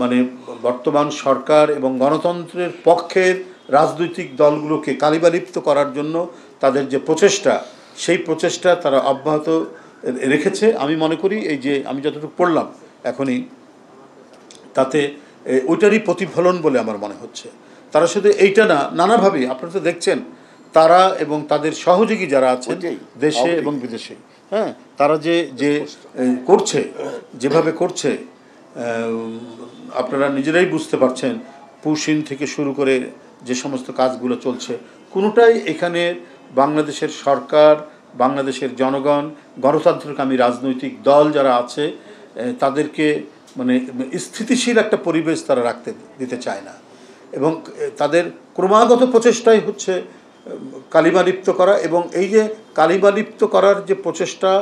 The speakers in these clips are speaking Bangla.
মানে বর্তমান সরকার এবং গণতন্ত্রের পক্ষের রাজনৈতিক দলগুলোকে কালিমালিপ্ত করার জন্য তাদের যে প্রচেষ্টা, সেই প্রচেষ্টা তারা অব্যাহত রেখেছে। আমি মনে করি এই যে আমি যতটুকু পড়লাম এখনই, তাতে ওইটারই প্রতিফলন বলে আমার মনে হচ্ছে। তারা শুধু এইটা না, নানাভাবে আপনারা তো দেখছেন তারা এবং তাদের সহযোগী যারা আছেন দেশে এবং বিদেশে, হ্যাঁ, তারা যে করছে, যেভাবে করছে আপনারা নিজেরাই বুঝতে পারছেন। পুশিন থেকে শুরু করে যে সমস্ত কাজগুলো চলছে, কোনোটাই এখানে বাংলাদেশের সরকার, বাংলাদেশের জনগণ, গণতন্ত্রকামী রাজনৈতিক দল যারা আছে তাদেরকে মানে স্থিতিশীল একটা পরিবেশ তারা রাখতে দিতে চায় না। এবং তাদের ক্রমাগত প্রচেষ্টাই হচ্ছে কালিমালিপ্ত করা। এবং এই যে কালিমালিপ্ত করার যে প্রচেষ্টা,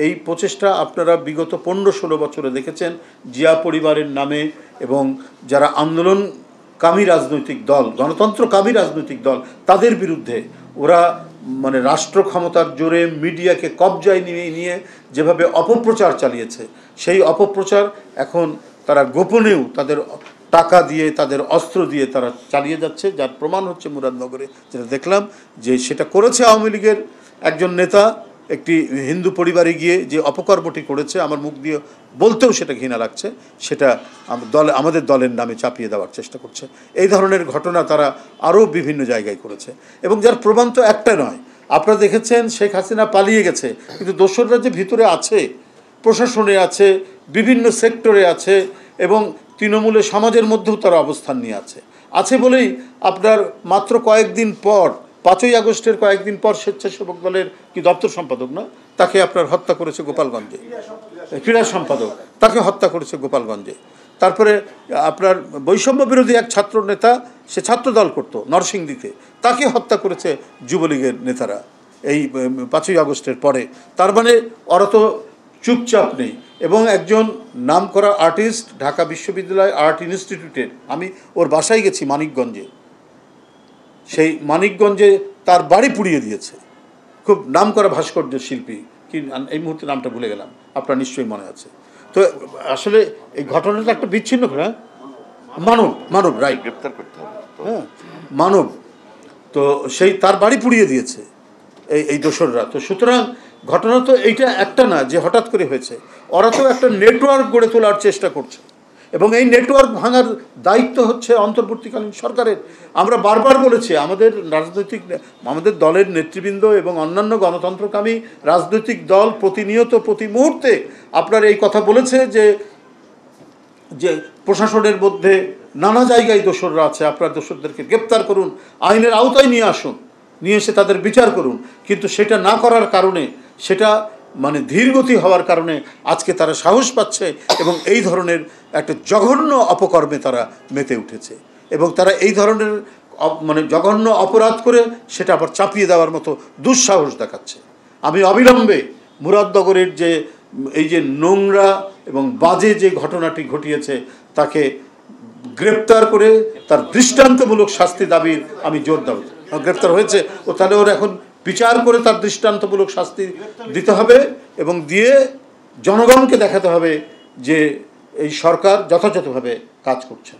এই প্রচেষ্টা আপনারা বিগত 15-16 বছরে দেখেছেন জিয়া পরিবারের নামে এবং যারা আন্দোলনকামী রাজনৈতিক দল, গণতন্ত্রকামী রাজনৈতিক দল, তাদের বিরুদ্ধে ওরা মানে রাষ্ট্র ক্ষমতার জোরে মিডিয়াকে কবজায় নিয়ে যেভাবে অপপ্রচার চালিয়েছে, সেই অপপ্রচার এখন তারা গোপনেও তাদের টাকা দিয়ে, তাদের অস্ত্র দিয়ে তারা চালিয়ে যাচ্ছে। যার প্রমাণ হচ্ছে মুরাদনগরে যেটা দেখলাম, যে সেটা করেছে আওয়ামী লীগের একজন নেতা একটি হিন্দু পরিবারে গিয়ে যে অপকর্মটি করেছে, আমার মুখ দিয়ে বলতেও সেটা ঘৃণা লাগছে, সেটা আমাদের দলের নামে চাপিয়ে দেওয়ার চেষ্টা করছে। এই ধরনের ঘটনা তারা আরও বিভিন্ন জায়গায় করেছে। এবং যার প্রমাণ তো একটা নয়, আপনারা দেখেছেন শেখ হাসিনা পালিয়ে গেছে, কিন্তু দোসররা যে ভিতরে আছে, প্রশাসনে আছে, বিভিন্ন সেক্টরে আছে এবং তৃণমূলে সমাজের মধ্যেও তারা অবস্থান নিয়ে আছে বলেই আপনার মাত্র কয়েকদিন পর, 5ই আগস্টের কয়েকদিন পর স্বেচ্ছাসেবক দলের কি দপ্তর সম্পাদক না, তাকে আপনার হত্যা করেছে গোপালগঞ্জে, ক্রীড়া সম্পাদক, তাকে হত্যা করেছে গোপালগঞ্জে। তারপরে আপনার বৈষম্য বিরোধী এক ছাত্র নেতা, সে ছাত্র দল করতো নরসিংদীতে, তাকে হত্যা করেছে যুবলীগের নেতারা এই 5ই আগস্টের পরে। তার মানে ওরা তো চুপচাপ নেই। এবং একজন নামকরা আর্টিস্ট, ঢাকা বিশ্ববিদ্যালয় আর্ট ইনস্টিটিউটের, আমি ওর বাসায় গেছি মানিকগঞ্জে, সেই মানিকগঞ্জে তার বাড়ি পুড়িয়ে দিয়েছে। খুব নামকরা ভাস্কর্য শিল্পী, কি এই মুহূর্তে নামটা ভুলে গেলাম, আপনার নিশ্চয়ই মনে আছে। তো আসলে এই ঘটনাটা একটা বিচ্ছিন্ন, হ্যাঁ, মানব রাইট, গ্রেপ্তার করতে হবে, হ্যাঁ, মানব। তো সেই তার বাড়ি পুড়িয়ে দিয়েছে এই দোসররা। তো সুতরাং ঘটনা তো এইটা একটা না যে হঠাৎ করে হয়েছে, ওরা তো একটা নেটওয়ার্ক গড়ে তোলার চেষ্টা করছে এবং এই নেটওয়ার্ক ভাঙার দায়িত্ব হচ্ছে অন্তর্বর্তীকালীন সরকারের। আমরা বারবার বলেছি, আমাদের দলের নেতৃবৃন্দ এবং অন্যান্য গণতন্ত্রকামী রাজনৈতিক দল প্রতিনিয়ত, প্রতি মুহূর্তে আপনার এই কথা বলেছে যে প্রশাসনের মধ্যে নানা জায়গায় দোসররা আছে, আপনার দোসরদেরকে গ্রেপ্তার করুন, আইনের আওতায় নিয়ে আসুন, নিয়ে এসে তাদের বিচার করুন। কিন্তু সেটা না করার কারণে, সেটা মানে ধীরগতি হওয়ার কারণে আজকে তারা সাহস পাচ্ছে এবং এই ধরনের একটা জঘন্য অপকর্মে তারা মেতে উঠেছে এবং তারা এই ধরনের মানে জঘন্য অপরাধ করে সেটা আবার চাপিয়ে দেওয়ার মতো দুঃসাহস দেখাচ্ছে। আমি অবিলম্বে মুরাদনগরের যে এই যে নোংরা এবং বাজে যে ঘটনাটি ঘটিয়েছে, তাকে গ্রেপ্তার করে তার দৃষ্টান্তমূলক শাস্তি দাবির আমি জোর দেব। গ্রেপ্তার হয়েছে, ও তাহলে ওর এখন বিচার করে তার দৃষ্টান্তমূলক শাস্তি দিতে হবে এবং দিয়ে জনগণকে দেখাতে হবে যে এই সরকার যথাযথভাবে কাজ করছে।